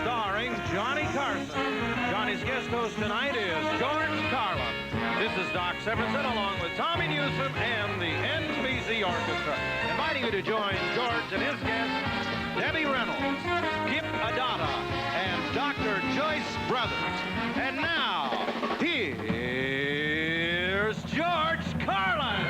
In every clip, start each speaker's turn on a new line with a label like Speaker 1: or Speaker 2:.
Speaker 1: starring Johnny Carson. Johnny's guest host tonight is George Carlin. This is Doc Severinsen along with Tommy Newsom and the NBC Orchestra, inviting you to join George and his guests, Debbie Reynolds, Kip Adata, and Dr. Joyce Brothers. And now, here's George Carlin.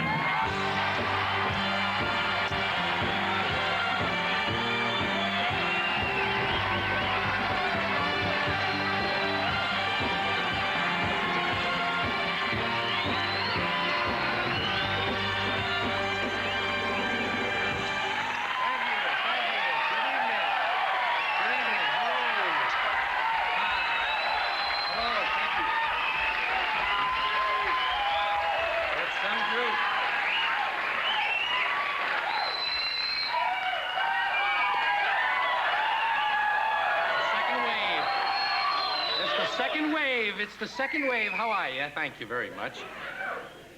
Speaker 2: It's the second wave. How are you? Thank you very much.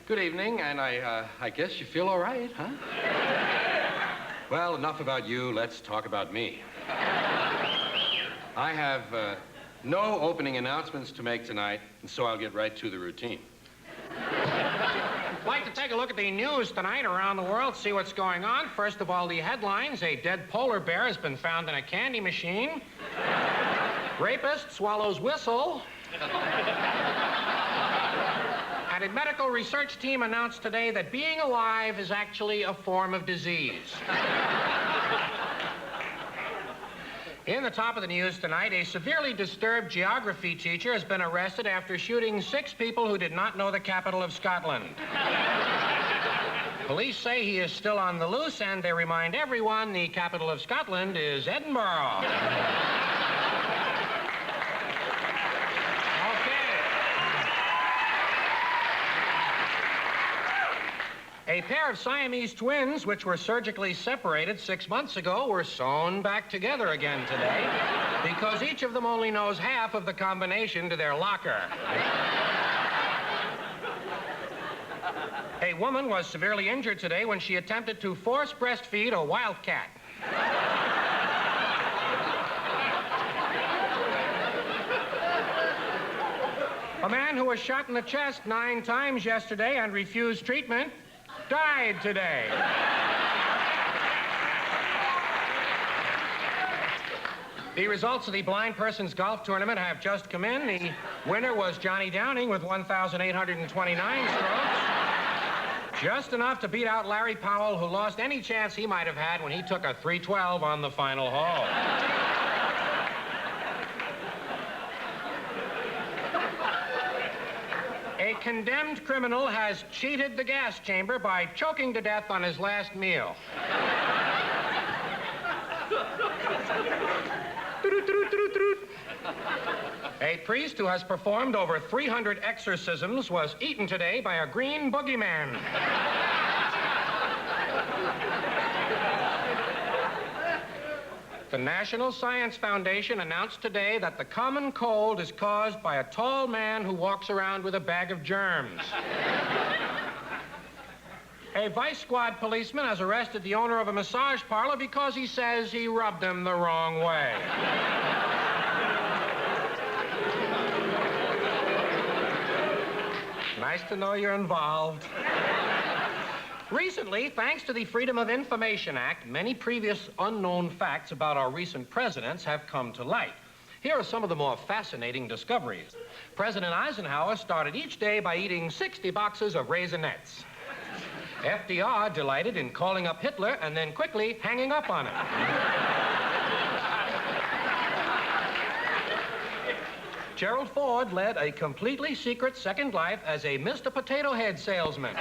Speaker 2: Good evening, and I guess you feel all right, huh? Well, enough about you. Let's talk about me. I have no opening announcements to make tonight, and so I'll get right to the routine.
Speaker 3: I'd like to take a look at the news tonight around the world, see what's going on. First of all, the headlines. A dead polar bear has been found in a candy machine. Rapist swallows whistle. And a medical research team announced today that being alive is actually a form of disease. In the top of the news tonight, a severely disturbed geography teacher has been arrested after shooting 6 people who did not know the capital of Scotland. Police say he is still on the loose, and they remind everyone the capital of Scotland is Edinburgh. A pair of Siamese twins, which were surgically separated 6 months ago, were sewn back together again today because each of them only knows half of the combination to their locker. A woman was severely injured today when she attempted to force breastfeed a wildcat. A man who was shot in the chest 9 times yesterday and refused treatment died today. The results of the blind person's golf tournament have just come in. The winner was Johnny Downing with 1,829 strokes. Just enough to beat out Larry Powell, who lost any chance he might have had when he took a 312 on the final hole. A condemned criminal has cheated the gas chamber by choking to death on his last meal. A priest who has performed over 300 exorcisms was eaten today by a green boogeyman. The National Science Foundation announced today that the common cold is caused by a tall man who walks around with a bag of germs. A Vice Squad policeman has arrested the owner of a massage parlor because he says he rubbed him the wrong way. Nice to know you're involved. Recently, thanks to the Freedom of Information Act, many previous unknown facts about our recent presidents have come to light. Here are some of the more fascinating discoveries. President Eisenhower started each day by eating 60 boxes of Raisinets. FDR delighted in calling up Hitler and then quickly hanging up on him. Gerald Ford led a completely secret second life as a Mr. Potato Head salesman.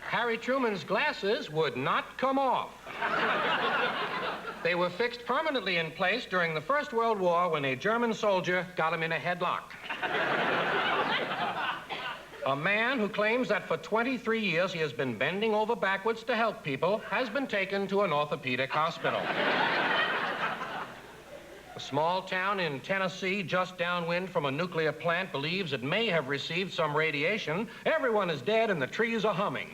Speaker 3: Harry Truman's glasses would not come off. They were fixed permanently in place during the First World War when a German soldier got him in a headlock. A man who claims that for 23 years he has been bending over backwards to help people has been taken to an orthopedic hospital. A small town in Tennessee, just downwind from a nuclear plant, believes it may have received some radiation. Everyone is dead and the trees are humming.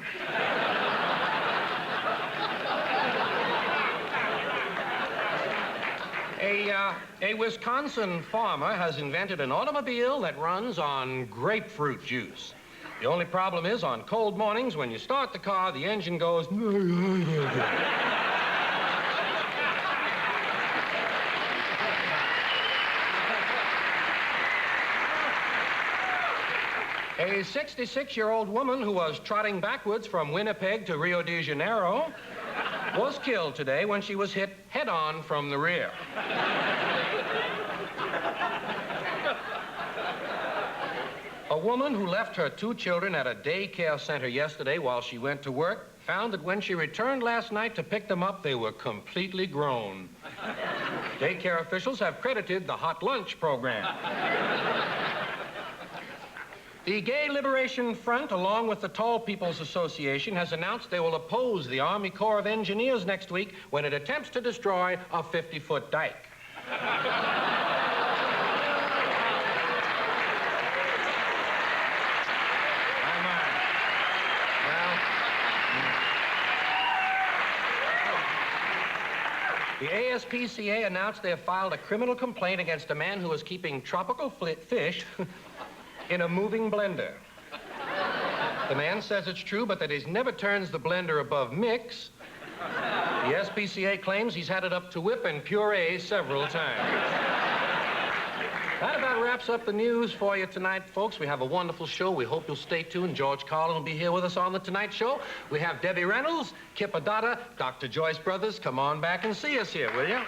Speaker 3: A Wisconsin farmer has invented an automobile that runs on grapefruit juice. The only problem is on cold mornings when you start the car, the engine goes... A 66-year-old woman who was trotting backwards from Winnipeg to Rio de Janeiro was killed today when she was hit head-on from the rear. A woman who left her 2 children at a daycare center yesterday while she went to work found that when she returned last night to pick them up, they were completely grown. Daycare officials have credited the hot lunch program. The Gay Liberation Front, along with the Tall People's Association, has announced they will oppose the Army Corps of Engineers next week when it attempts to destroy a 50-foot dike. The ASPCA announced they have filed a criminal complaint against a man who was keeping tropical fish in a moving blender. The man says it's true, but that he never turns the blender above mix. The SPCA claims he's had it up to whip and puree several times. That about wraps up the news for you tonight, folks. We have a wonderful show. We hope you'll stay tuned. George Carlin will be here with us on The Tonight Show. We have Debbie Reynolds, Kip Adata, Dr. Joyce Brothers. Come on back and see us here, will you?